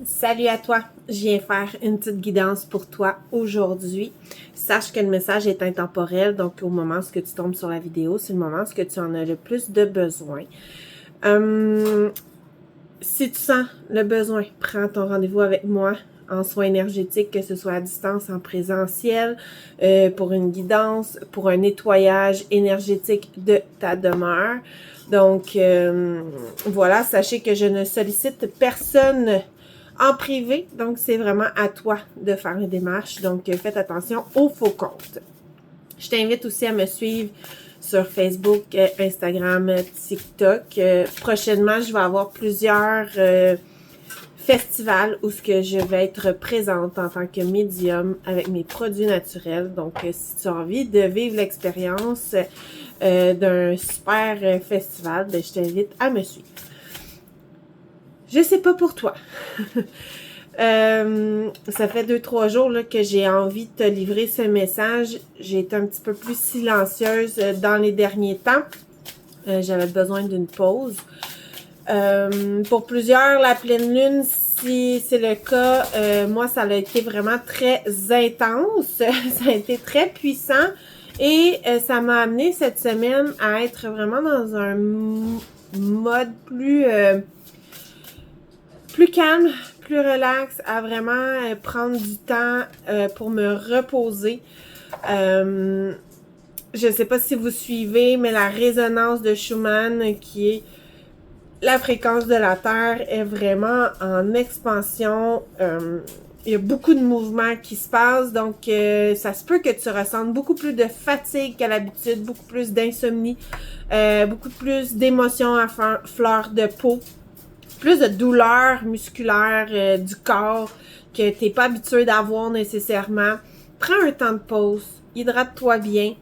Salut à toi, je viens faire une petite guidance pour toi aujourd'hui. Sache que le message est intemporel, donc au moment où tu tombes sur la vidéo, c'est le moment où tu en as le plus de besoin. Si tu sens le besoin, prends ton rendez-vous avec moi en soins énergétiques, que ce soit à distance, en présentiel, pour une guidance, pour un nettoyage énergétique de ta demeure. Donc, voilà, sachez que je ne sollicite personne en privé, donc c'est vraiment à toi de faire une démarche. Donc, faites attention aux faux comptes. Je t'invite aussi à me suivre sur Facebook, Instagram, TikTok. Prochainement, je vais avoir plusieurs festivals où ce que je vais être présente en tant que médium avec mes produits naturels. Donc, si tu as envie de vivre l'expérience d'un super festival, ben, je t'invite à me suivre. Je sais pas pour toi. Ça fait 2-3 jours là, que j'ai envie de te livrer ce message. J'ai été un petit peu plus silencieuse dans les derniers temps. J'avais besoin d'une pause. Pour plusieurs, la pleine lune, si c'est le cas, moi, ça a été vraiment très intense. Ça a été très puissant. Et ça m'a amené cette semaine à être vraiment dans un mode plus calme, plus relax, à vraiment prendre du temps pour me reposer. Je ne sais pas si vous suivez, mais la résonance de Schumann, qui est la fréquence de la Terre, est vraiment en expansion. Il y a beaucoup de mouvements qui se passent, donc ça se peut que tu ressentes beaucoup plus de fatigue qu'à l'habitude, beaucoup plus d'insomnie, beaucoup plus d'émotions à fleur de peau, plus de douleurs musculaires du corps que tu n'es pas habitué d'avoir nécessairement. Prends un temps de pause, hydrate-toi bien,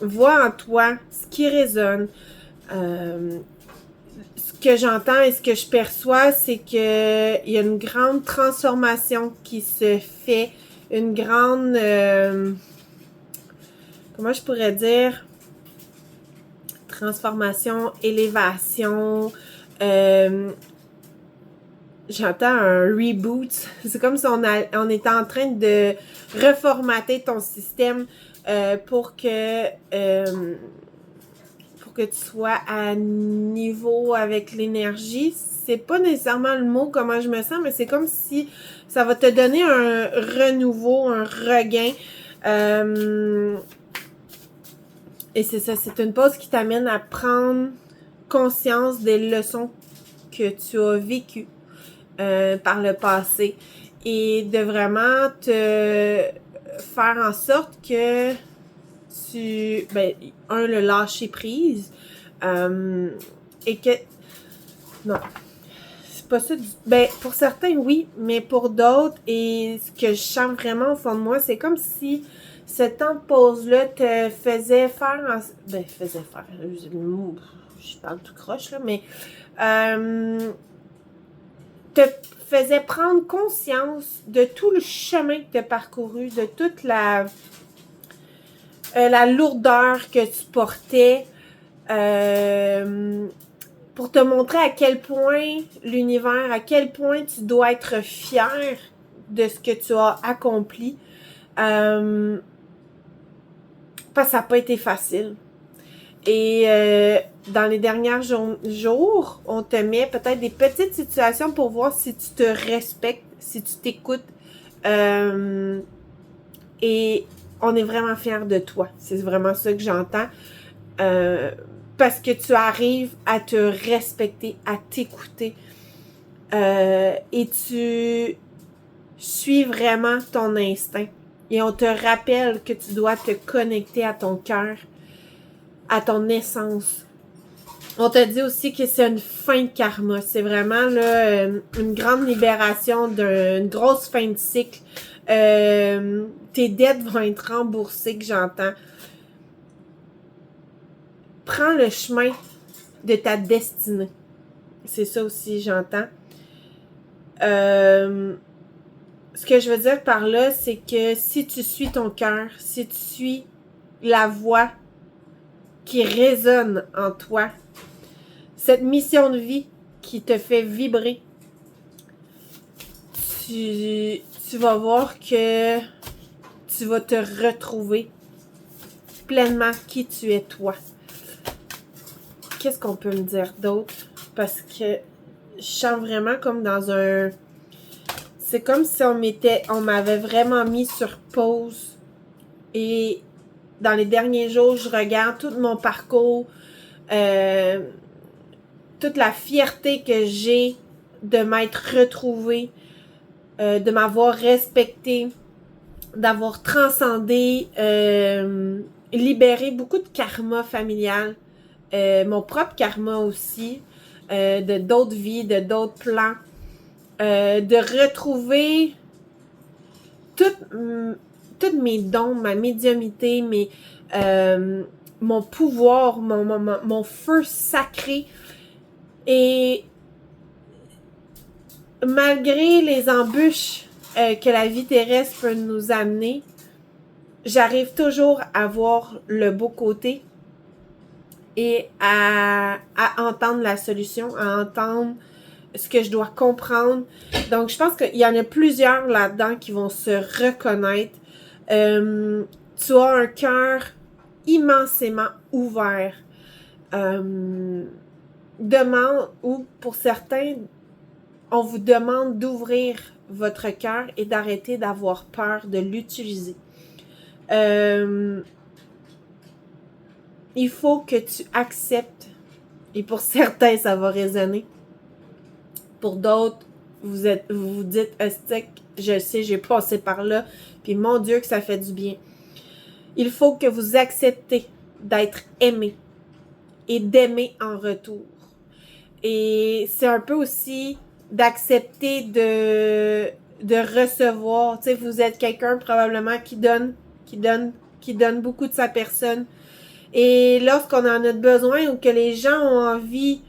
vois en toi ce qui résonne. Ce que j'entends et ce que je perçois, c'est que il y a une grande transformation qui se fait, une grande, comment je pourrais dire, transformation, élévation, j'entends un reboot. C'est comme si on était en train de reformater ton système pour que tu sois à niveau avec l'énergie. C'est pas nécessairement le mot comment je me sens, mais c'est comme si ça va te donner un renouveau, un regain. Et c'est ça, c'est une pause qui t'amène à prendre conscience des leçons que tu as vécues par le passé et de vraiment te faire en sorte que le lâcher prise et que non, c'est pas ça pour certains oui, mais pour d'autres, et ce que je sens vraiment au fond de moi, c'est comme si ce temps de pause-là te faisait faire je parle tout croche là, mais te faisait prendre conscience de tout le chemin que tu as parcouru, de toute la lourdeur que tu portais, pour te montrer à quel point l'univers, à quel point tu dois être fier de ce que tu as accompli. Parce que ça n'a pas été facile. Et dans les derniers jours, on te met peut-être des petites situations pour voir si tu te respectes, si tu t'écoutes. Et on est vraiment fiers de toi. C'est vraiment ça que j'entends. Parce que tu arrives à te respecter, à t'écouter. Et tu suis vraiment ton instinct. Et on te rappelle que tu dois te connecter à ton cœur, à ton essence. On te dit aussi que c'est une fin de karma. C'est vraiment là, une grande libération d'une grosse fin de cycle. Tes dettes vont être remboursées, que j'entends. Prends le chemin de ta destinée. C'est ça aussi, j'entends. Ce que je veux dire par là, c'est que si tu suis ton cœur, si tu suis la voix qui résonne en toi, cette mission de vie qui te fait vibrer, tu vas voir que tu vas te retrouver pleinement qui tu es toi. Qu'est-ce qu'on peut me dire d'autre? Parce que je sens vraiment comme dans un... C'est comme si on m'avait vraiment mis sur pause. Et dans les derniers jours, je regarde tout mon parcours, toute la fierté que j'ai de m'être retrouvée, de m'avoir respectée, d'avoir transcendé, libéré beaucoup de karma familial, mon propre karma aussi, de d'autres vies, de d'autres plans, de retrouver tous mes dons, ma médiumnité, mon pouvoir, mon feu sacré. Et malgré les embûches que la vie terrestre peut nous amener, j'arrive toujours à voir le beau côté et à entendre la solution, à entendre ce que je dois comprendre. Donc, je pense qu'il y en a plusieurs là-dedans qui vont se reconnaître. Tu as un cœur immensément ouvert. Ou pour certains, on vous demande d'ouvrir votre cœur et d'arrêter d'avoir peur de l'utiliser. Il faut que tu acceptes, et pour certains, ça va résonner. Pour d'autres, vous vous dites, je sais, j'ai passé par là, puis mon Dieu que ça fait du bien. Il faut que vous acceptez d'être aimé et d'aimer en retour. Et c'est un peu aussi d'accepter de recevoir. Tu sais, vous êtes quelqu'un probablement qui donne beaucoup de sa personne. Et lorsqu'on en a besoin ou que les gens ont envie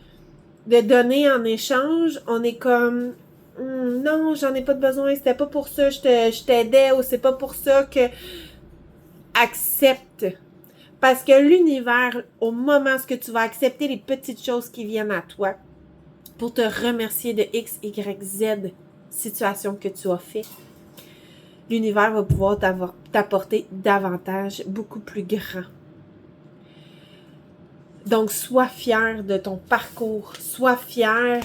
de donner en échange, on est comme non, j'en ai pas de besoin, c'était pas pour ça, je t'aidais, ou c'est pas pour ça que... Accepte. Parce que l'univers, au moment où tu vas accepter les petites choses qui viennent à toi pour te remercier de X, Y, Z situation que tu as fait, l'univers va pouvoir t'apporter davantage, beaucoup plus grand. Donc, sois fier de ton parcours, sois fier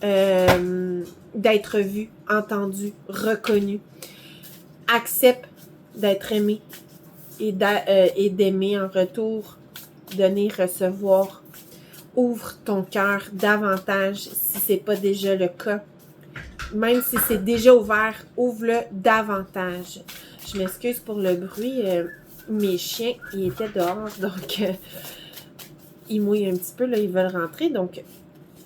d'être vu, entendu, reconnu. Accepte d'être aimé et d'aimer en retour, donner, recevoir. Ouvre ton cœur davantage si c'est pas déjà le cas. Même si c'est déjà ouvert, ouvre-le davantage. Je m'excuse pour le bruit. Mes chiens, ils étaient dehors, donc ils mouillent un petit peu, là, ils veulent rentrer. Donc,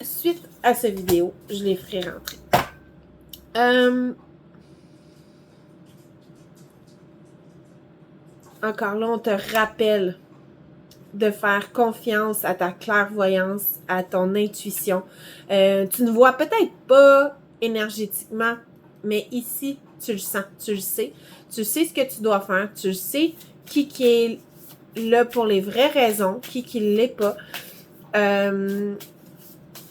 suite à cette vidéo, je les ferai rentrer. Encore là, on te rappelle de faire confiance à ta clairvoyance, à ton intuition. Tu ne vois peut-être pas énergétiquement, mais ici, tu le sens, tu le sais. Tu sais ce que tu dois faire, tu sais qui est là pour les vraies raisons, qui ne l'est pas.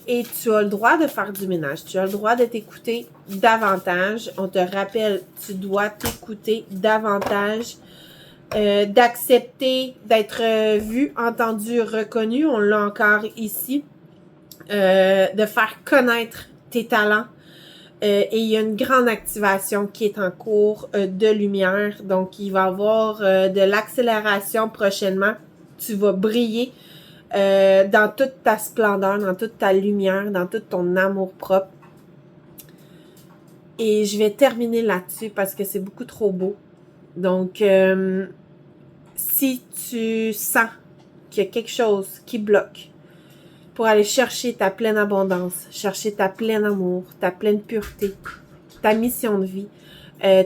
Et tu as le droit de faire du ménage, tu as le droit de t'écouter davantage. On te rappelle, tu dois t'écouter davantage. D'accepter d'être vu, entendu, reconnu, on l'a encore ici, de faire connaître tes talents, et il y a une grande activation qui est en cours de lumière, donc il va y avoir de l'accélération prochainement, tu vas briller dans toute ta splendeur, dans toute ta lumière, dans tout ton amour propre. Et je vais terminer là-dessus parce que c'est beaucoup trop beau. Donc, si tu sens qu'il y a quelque chose qui bloque pour aller chercher ta pleine abondance, chercher ta pleine amour, ta pleine pureté, ta mission de vie,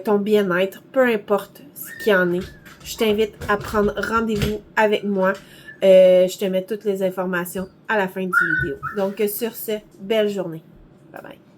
ton bien-être, peu importe ce qu'il y en est, je t'invite à prendre rendez-vous avec moi. Je te mets toutes les informations à la fin du vidéo. Donc, sur ce, belle journée. Bye bye.